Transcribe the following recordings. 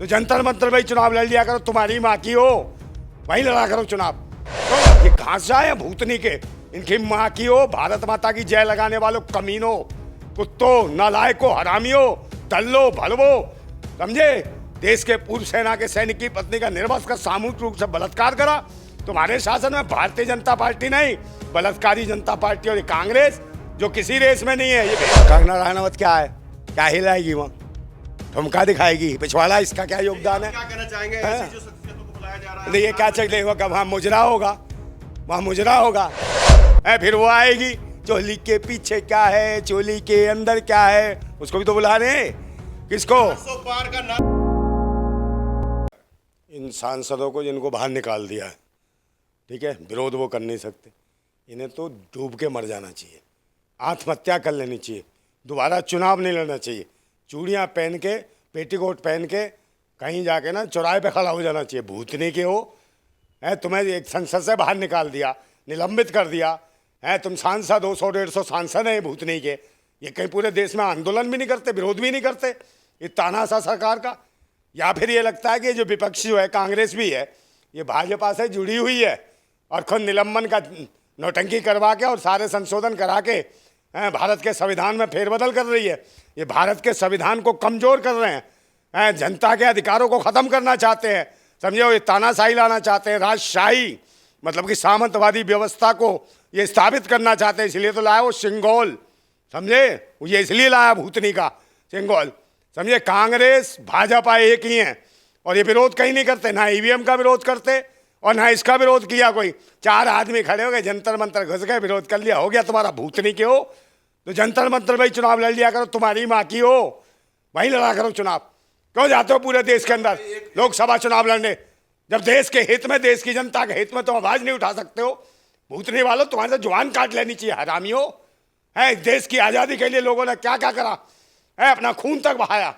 तो जंतर मंतर में चुनाव लड़ लिया करो, तुम्हारी माँ की हो वहीं लड़ा करो चुनाव। तो ये घास जाए भूतनी के, इनकी माँ की हो, भारत माता की जय लगाने वालों, कमीनों, कुत्तों, नालायकों, हरामियों, दल्लो भलवो, समझे। देश के पूर्व सेना के सैनिक की पत्नी का निर्वस्त्र कर सामूहिक रूप से बलात्कार करा। तुम्हारे शासन में भारतीय जनता पार्टी नहीं, बलात्कारी जनता पार्टी और ये कांग्रेस जो किसी रेस में नहीं है। ये कंगना रनावत क्या है, क्या हिलाएगी वहाँ, ठुमका दिखाएगी, पिछवाड़ा इसका क्या योगदान है? क्या कहना चाहेंगे ऐसी जो शख्सियतों को बुलाया जा रहा है? नहीं, ये क्या चल होगा, वहाँ मुजरा होगा, वहाँ मुजरा होगा। फिर वो आएगी, चोली के पीछे क्या है, चोली के अंदर क्या है, उसको भी तो बुला रहे हैं। किसको? पार का नाम इन सांसदों को जिनको बाहर निकाल दिया है, ठीक है, विरोध वो कर नहीं सकते, इन्हें तो डूब के मर जाना चाहिए, आत्महत्या कर लेनी चाहिए, दोबारा चुनाव नहीं लड़ना चाहिए, चूड़ियाँ पहन के, पेटीकोट पहन के कहीं जाके ना चौराहे पे खड़ा हो जाना चाहिए। भूतनी के हो, है तुम्हें एक संसद से बाहर निकाल दिया, निलंबित कर दिया है, तुम सांसद हो, 100-150 सांसद हैं भूतनी के, ये कहीं पूरे देश में आंदोलन भी नहीं करते, विरोध भी नहीं करते, ये तानाशाह सरकार का। या फिर ये लगता है कि जो विपक्ष जो है, कांग्रेस भी है, ये भाजपा से जुड़ी हुई है और खुद निलंबन का नौटंकी करवा के और सारे संशोधन करा के भारत के संविधान में फेरबदल कर रही है। ये भारत के संविधान को कमजोर कर रहे हैं, जनता के अधिकारों को ख़त्म करना चाहते हैं, समझे। ये तानाशाही लाना चाहते हैं, राजशाही मतलब कि सामंतवादी व्यवस्था को ये स्थापित करना चाहते हैं, इसलिए तो लाया वो सिंगोल, समझे। ये इसलिए लाया भूतनी का सिंगोल, समझे। कांग्रेस भाजपा एक ही हैं और ये विरोध कहीं नहीं करते, ना ईवीएम का विरोध करते और ना इसका विरोध किया कोई। 4 आदमी खड़े हो गए, जंतर मंतर घुस गए, विरोध कर लिया, हो गया तुम्हारा। भूतनी के हो तो जंतर मंतर में चुनाव लड़ लिया करो, तुम्हारी माँ की हो वहीं लड़ा करो चुनाव। क्यों जाते हो पूरे देश के अंदर लोकसभा चुनाव लड़ने, जब देश के हित में, देश की जनता के हित में तुम आवाज नहीं उठा सकते हो? भूतनी वालों, तुम्हारे तो जुबान काट लेनी चाहिए, हरामियों। है देश की आज़ादी के लिए लोगों ने क्या क्या करा है, अपना खून तक बहाया,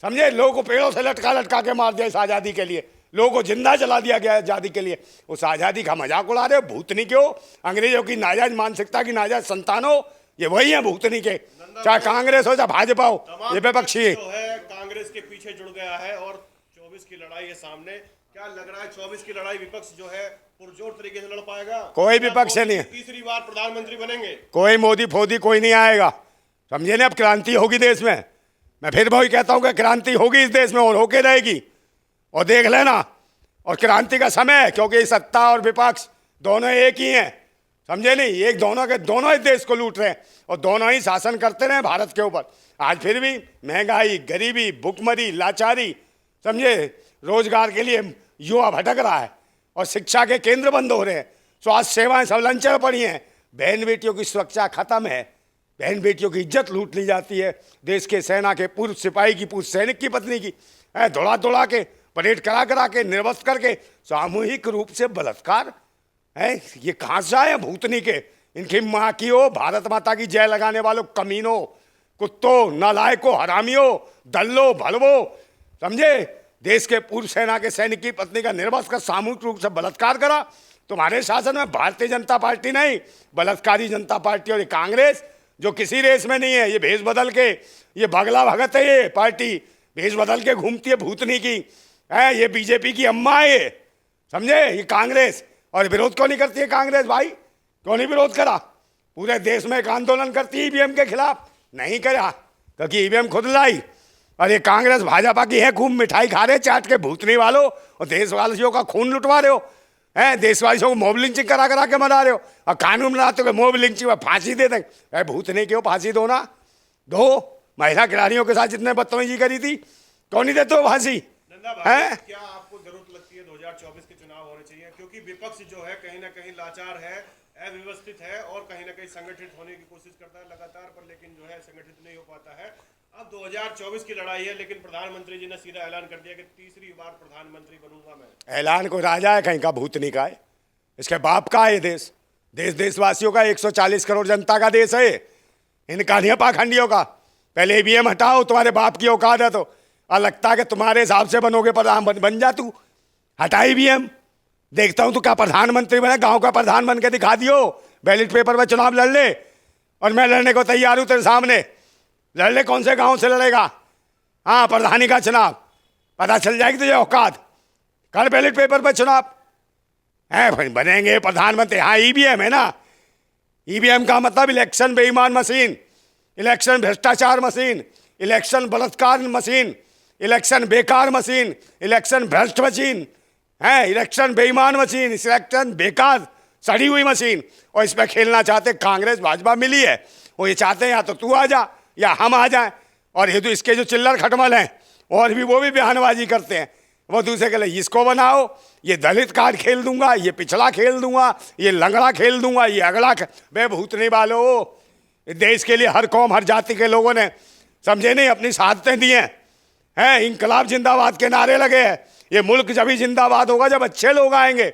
समझे। लोगों को पेड़ों से लटका लटका के मार दिया इस आज़ादी के लिए, लोगों को जिंदा जला दिया गया आज़ादी के लिए। उस आज़ादी का मजाक उड़ा रहे हो, भूतनी के हो। अंग्रेजों की नाजायज मानसिकता की नाजायज संतान हो, ये वही है भूतनी के, चाहे कांग्रेस हो चाहे भाजपा हो, ये विपक्षी है। कांग्रेस के पीछे जुड़ गया है और 24 की लड़ाई है सामने। क्या लग रहा है 24 की लड़ाई विपक्ष जो है पुरजोर तरीके से लड़ पाएगा? कोई विपक्ष नहीं है, तीसरी बार प्रधानमंत्री बनेंगे, कोई मोदी फोदी कोई नहीं आएगा, समझे ना। अब क्रांति होगी देश में, मैं फिर वही कहता हूँ कि क्रांति होगी इस देश में और होके रहेगी, और देख लेना। और क्रांति का समय है, क्योंकि सत्ता और विपक्ष दोनों एक ही हैं, समझे नहीं। एक दोनों के दोनों इस देश को लूट रहे हैं और दोनों ही शासन करते रहे भारत के ऊपर। आज फिर भी महंगाई, गरीबी, भुखमरी, लाचारी, समझे, रोजगार के लिए युवा भटक रहा है और शिक्षा के केंद्र बंद हो रहे हैं, स्वास्थ्य सेवाएं सब लंचर पड़ी हैं, बहन बेटियों की सुरक्षा खत्म है, बहन बेटियों की इज्जत लूट ली जाती है। देश के सेना के पूर्व सिपाही की, पूर्व सैनिक की पत्नी की दौड़ा दौड़ा के, परेड करा करा के, निर्वस्त्र करके सामूहिक रूप से बलात्कार है। ये कहाँ से आए भूतनी के, इनकी माँ की हो, भारत माता की जय लगाने वालों, कमीनों, कुत्तों, नालायकों, हरामियों, दल्लो भलवो, समझे। देश के पूर्व सेना के सैनिक की पत्नी का निर्वस्त्र कर सामूहिक रूप से बलात्कार करा। तुम्हारे शासन में भारतीय जनता पार्टी नहीं, बलात्कारी जनता पार्टी और ये कांग्रेस जो किसी रेस में नहीं है। ये भेष बदल के, ये बगला भगत है, ये पार्टी भेष बदल के घूमती है भूतनी की है। ये बीजेपी की अम्मा है ये, समझे। ये कांग्रेस, और विरोध क्यों नहीं करती है कांग्रेस भाई? क्यों नहीं विरोध करा? पूरे देश में एक आंदोलन करती है ईवीएम के खिलाफ, नहीं करा क्योंकि ईवीएम खुद लाई। और ये कांग्रेस भाजपा की है, खूब मिठाई खा रहे चाट के भूतनी वालों, और देशवासियों का खून लुटवा रहे हो, हैं देशवासियों को मोब लिंचिंग करा करा के मरा रहे हो, और कानून बनाते हो मोब लिंचिंग में फांसी दे दें। भूतनी क्यों फांसी दो ना, दो। महिला खिलाड़ियों के साथ जितने बदतमीजी करी थी, क्यों नहीं देते हो फांसी? है क्या आपको जरूरत लगती है 2024 के चुनाव होने चाहिए? क्योंकि विपक्ष जो है कहीं ना कहीं लाचार है, अव्यवस्थित है और कहीं ना कहीं संगठित होने की कोशिश करता है लगातार, पर लेकिन जो है संगठित नहीं हो पाता है। अब 2024 की लड़ाई है, लेकिन प्रधानमंत्री जी ने सीधा ऐलान कर दिया कि तीसरी बार प्रधानमंत्री बनूंगा मैं। ऐलान को राजा है कहीं का, भूतनी का है, इसके बाप का है ये देश। देशवासियों का, 140 करोड़ जनता का देश है, इनका नहीं है पाखंडियों का। पहले ईवीएम हटाओ, तुम्हारे बाप की औकात है तो, और लगता है कि तुम्हारे हिसाब से बनोगे प्रधान, बन जा तू, हटा ईवीएम, देखता हूं तू क्या प्रधानमंत्री बने। गांव का प्रधान बन के दिखा दियो, बैलेट पेपर में चुनाव लड़ ले, और मैं लड़ने को तैयार हूं तेरे सामने। लड़ ले, कौन से गांव से लड़ेगा? हाँ, प्रधानी का चुनाव, पता चल जाएगी तुझे औकात। कर बैलेट पेपर पर चुनाव है भाई, बनेंगे प्रधानमंत्री। हाँ ईवीएम है ना, ईवीएम का मतलब इलेक्शन बेईमान मशीन, इलेक्शन भ्रष्टाचार मशीन, इलेक्शन बलात्कार मशीन, इलेक्शन बेकार मशीन, इलेक्शन भ्रष्ट मशीन है, इलेक्शन बेईमान मशीन, इलेक्शन बेकार सड़ी हुई मशीन। और इस पर खेलना चाहते कांग्रेस भाजपा मिली है, वो ये चाहते हैं या तो तू आ जा या हम आ जाएं। और ये तो इसके जो चिल्लर खटमल हैं और भी वो भी बयानबाजी करते हैं, वो दूसरे के लिए इसको बनाओ, ये दलित कार्ड खेल दूंगा, ये पिछड़ा खेल दूंगा, ये लंगड़ा खेल दूंगा, ये अगला बे भूतने वालों, देश के लिए हर कौम हर जाति के लोगों ने समझे नहीं अपनी शहादतें दी हैं, इंकलाब जिंदाबाद के नारे लगे हैं। ये मुल्क जब ही जिंदाबाद होगा जब अच्छे लोग आएंगे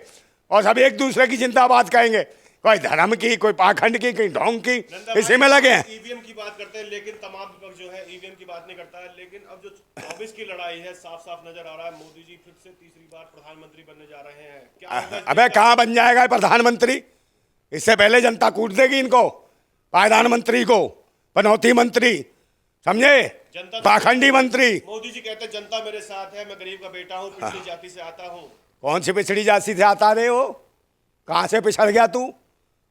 और सब एक दूसरे की जिंदाबाद कहेंगे। कोई धर्म की, कोई पाखंड की, कोई ढोंग की, इसी में लगे हैं। ईवीएम की बात करते हैं लेकिन तमाम विपक्ष जो है ईवीएम की बात नहीं करता है। लेकिन अब जो 24 की लड़ाई है, साफ साफ नजर आ रहा है मोदी जी फिर से तीसरी बार प्रधानमंत्री बनने जा रहे हैं। क्या होगा? अबे कहाँ बन जाएगा प्रधानमंत्री? इससे पहले जनता कूट देगी इनको, प्रधानमंत्री को, पनौती मंत्री, समझे, पाखंडी मंत्री। मोदी जी कहते हैं जनता मेरे साथ है, मैं गरीब का बेटा हूँ, पिछड़ी जाति से आता हूँ। कौन सी पिछड़ी जाति से आता रे हो? कहाँ से पिछड़ गया तू?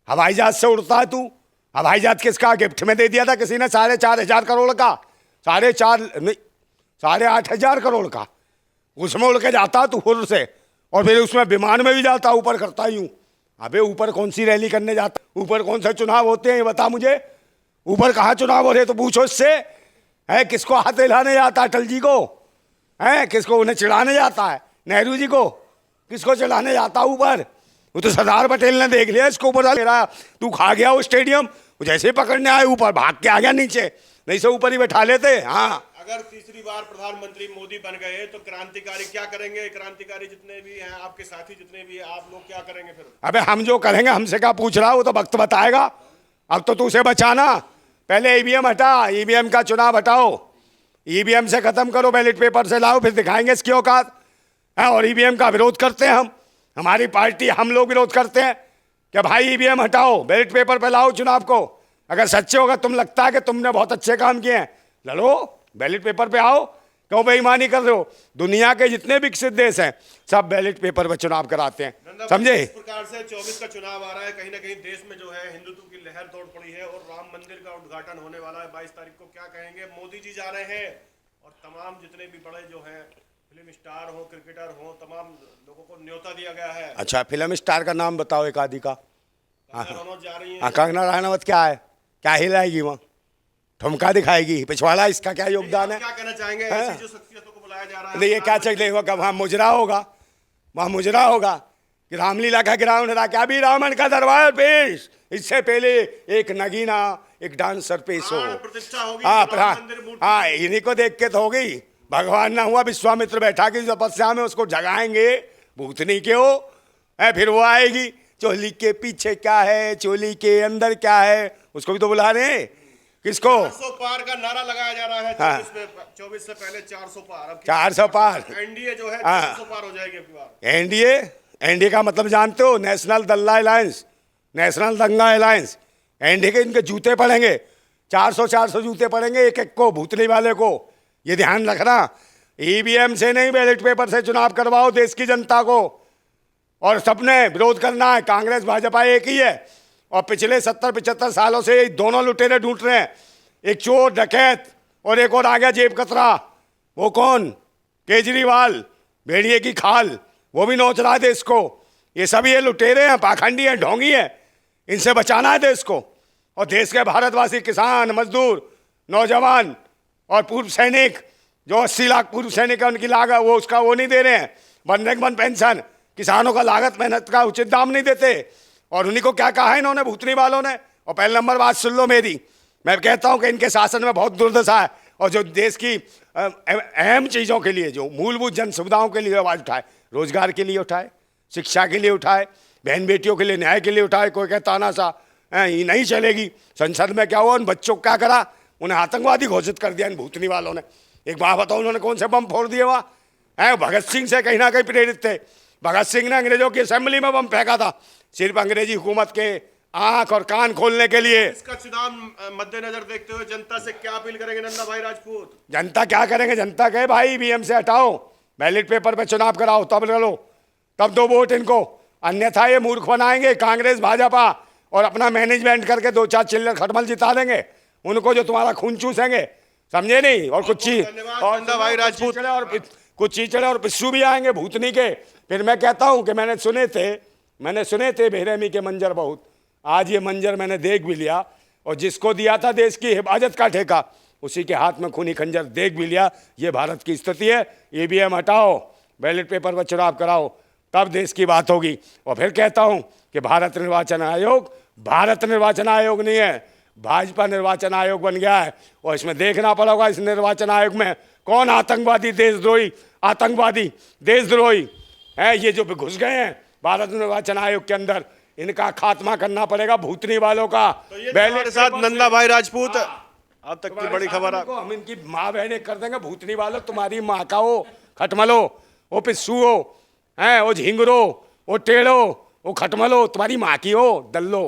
हवाई जहाज से उड़ता है तू? हवाई जहाज किसका गिफ्ट में दे दिया था किसी ने? 4,500 करोड़ का, 8,500 करोड़ का, उसमें उड़ के जाता तू खुद से, और फिर उसमें विमान में भी जाता, ऊपर करता यूं। अबे ऊपर कौन सी रैली करने जाता? ऊपर कौन से चुनाव होते हैं ये बता मुझे। ऊपर कहाँ चुनाव हो रहे तो पूछो इससे। है किसको हाथ हिलाने जाता? अटल जी को है? किसको उन्हें चिढ़ाने जाता है? नेहरू जी को किसको चिढ़ाने जाता ऊपर? वो तो सरदार पटेल ने देख लिया इसको ऊपर ले रहा। तू खा गया वो स्टेडियम, वो जैसे ही पकड़ने आए ऊपर भाग के आ गया नीचे, नहीं से ऊपर ही बैठा लेते। हाँ अगर तीसरी बार प्रधानमंत्री मोदी बन गए तो क्रांतिकारी क्या करेंगे? क्रांतिकारी जितने भी हैं, आपके साथी जितने भी हैं, आप लोग क्या करेंगे फिर? अबे हम जो करेंगे हमसे क्या पूछ रहा? वो तो वक्त बताएगा। अब तो तू उसे बचाना, पहले ईवीएम हटा, ईवीएम का चुनाव हटाओ, ईवीएम से खत्म करो, बैलेट पेपर से लाओ, फिर दिखाएंगे इसकी औकात। और ईवीएम का विरोध करते हैं हम, हमारी पार्टी, हम लोग विरोध करते हैं कि भाई ईवीएम हटाओ, बैलेट पेपर पे लाओ चुनाव को। अगर सच्चे होगा, तुम लगता है कि तुमने बहुत अच्छे काम किए हैं, लड़ो, बैलेट पेपर पे आओ। क्यों बेईमानी कर रहे हो? दुनिया के जितने विकसित देश हैं सब बैलेट पेपर पे चुनाव कराते हैं, समझे? इस प्रकार से 24 का चुनाव आ रहा है, कहीं ना कहीं देश में जो है हिंदुत्व की लहर तोड़ पड़ी है और राम मंदिर का उद्घाटन होने वाला है 22 तारीख को। क्या कहेंगे? मोदी जी जा रहे हैं और तमाम जितने भी बड़े जो हैं फिल्म स्टार हो, क्रिकेटर हो, तमाम लोगों को न्योता दिया गया है। अच्छा, फिल्म स्टार का नाम बताओ एक आदि का। कंगना रनौत जा रही है। हाँ, कंगना रनौत क्या है? क्या हिलाएगी वहाँ? ठुमका दिखाएगी? पिछवाड़ा इसका क्या योगदान है? क्या कहना चाहेंगे ऐसी जो शख्सियतों को बुलाया जा रहा है? ये क्या चल होगा? वहाँ मुजरा होगा, वहाँ मुजरा होगा कि रामलीला का ग्राउंड है क्या? अभी रावण का दरबार पेश, इससे पहले एक नगीना, एक डांसर पेश हो। प्रतिष्ठा होगी। हाँ, इन्हीं को देख के तो होगी। भगवान ना हुआ, विश्वामित्र बैठा की तपस्या में उसको जगाएंगे, भूतनी के हो है, फिर वो आएगी। चोली के पीछे क्या है, चोली के अंदर क्या है, उसको भी तो बुला रहे हैं। किसको? 400 पार का नारा लगाया जा रहा है। हाँ। 24 से पहले 400 पार। अब 400 पार एनडीए जो है 400 पार हो जाएगी अगली बार। एनडीए का मतलब जानते हो? नेशनल दंगा अलायंस, नेशनल दंगा अलायंस। एनडीए के इनके जूते पड़ेंगे, 400 जूते पड़ेंगे एक एक को, भूतनी वाले को। ये ध्यान रखना, ईवीएम से नहीं, बैलेट पेपर से चुनाव करवाओ देश की जनता को। और सबने विरोध करना है, कांग्रेस भाजपा एक ही है। और पिछले 70-75 सालों से दोनों लुटेरे ढूंढ रहे हैं, एक चोर डकैत और एक और आ गया जेब कतरा। वो कौन? केजरीवाल, भेड़िए की खाल, वो भी नोच रहा है देश को। ये सब ये लुटेरे हैं, पाखंडी हैं, ढोंगी हैं, इनसे बचाना है देश को। और देश के भारतवासी, किसान, मजदूर, नौजवान और पूर्व सैनिक, जो 80 लाख पूर्व सैनिक है, उनकी लागत वो उसका वो नहीं दे रहे हैं, वन पेंशन। किसानों का लागत मेहनत का उचित दाम नहीं देते। और उन्हीं को क्या कहा है इन्होंने, भूतनी वालों ने। और पहले नंबर बात सुन लो मेरी, मैं कहता हूं कि इनके शासन में बहुत दुर्दशा है। और जो देश की अहम चीज़ों के लिए, जो मूलभूत जन सुविधाओं के लिए आवाज़ उठाए, रोजगार के लिए उठाए, शिक्षा के लिए उठाए, बहन बेटियों के लिए न्याय के लिए उठाए, कोई कहता ना सा ये नहीं चलेगी। संसद में क्या हुआ, उन बच्चों को क्या करा, उन्हें आतंकवादी घोषित कर दिया इन भूतनी वालों ने। एक बात बताओ, उन्होंने कौन से बम फोड़ दिए वहाँ? भगत सिंह से कहीं ना कहीं प्रेरित थे। भगत सिंह ने अंग्रेजों की असेंबली में बम फेंका था, सिर्फ अंग्रेजी हुकूमत के आंख और कान खोलने के लिए। इसका चुनाव मद्देनजर देखते हुए जनता से क्या अपील करेंगे नंदा भाई राजपूत? जनता क्या करेंगे? जनता कहे भाई ईवीएम से हटाओ, बैलेट पेपर पे चुनाव कराओ, तब लड़ो, तब दो वोट इनको, अन्यथा ये मूर्ख बनाएंगे कांग्रेस भाजपा और अपना मैनेजमेंट करके 2-4 चिल्लर खटमल जिता देंगे उनको, जो तुम्हारा खून चूसेंगे, समझे नहीं। और कुछ चीज और नंदा भाई राजपूत और कुछ चीचड़े और पिस्सू भी आएंगे भूतनी के। फिर मैं कहता हूं कि मैंने सुने थे बेरहमी के मंजर बहुत, आज ये मंजर मैंने देख भी लिया, और जिसको दिया था देश की हिफाजत का ठेका उसी के हाथ में खूनी खंजर देख भी लिया। ये भारत की स्थिति है। ईवीएम हटाओ, बैलेट पेपर पर चुनाव कराओ, तब देश की बात होगी। और फिर कहता हूं कि भारत निर्वाचन आयोग नहीं है, भाजपा निर्वाचन आयोग बन गया है, और इसमें देखना पड़ेगा इस निर्वाचन आयोग में कौन आतंकवादी देशद्रोही है, ये जो घुस गए हैं भारत निर्वाचन आयोग के अंदर, इनका खात्मा करना पड़ेगा, भूतनी वालों का। तो ये हमारे साथ नंदा भाई राजपूत, अब तक की बड़ी खबर को हम इनकी माँ बहनें कर देंगे, भूतनी वालों, तुम्हारी माँ का हो खटमलो, वो पिस्सू हो, हैं वो झिंगरो, वो टेढ़ो, वो खटमलो, तुम्हारी माँ की हो दल्लो।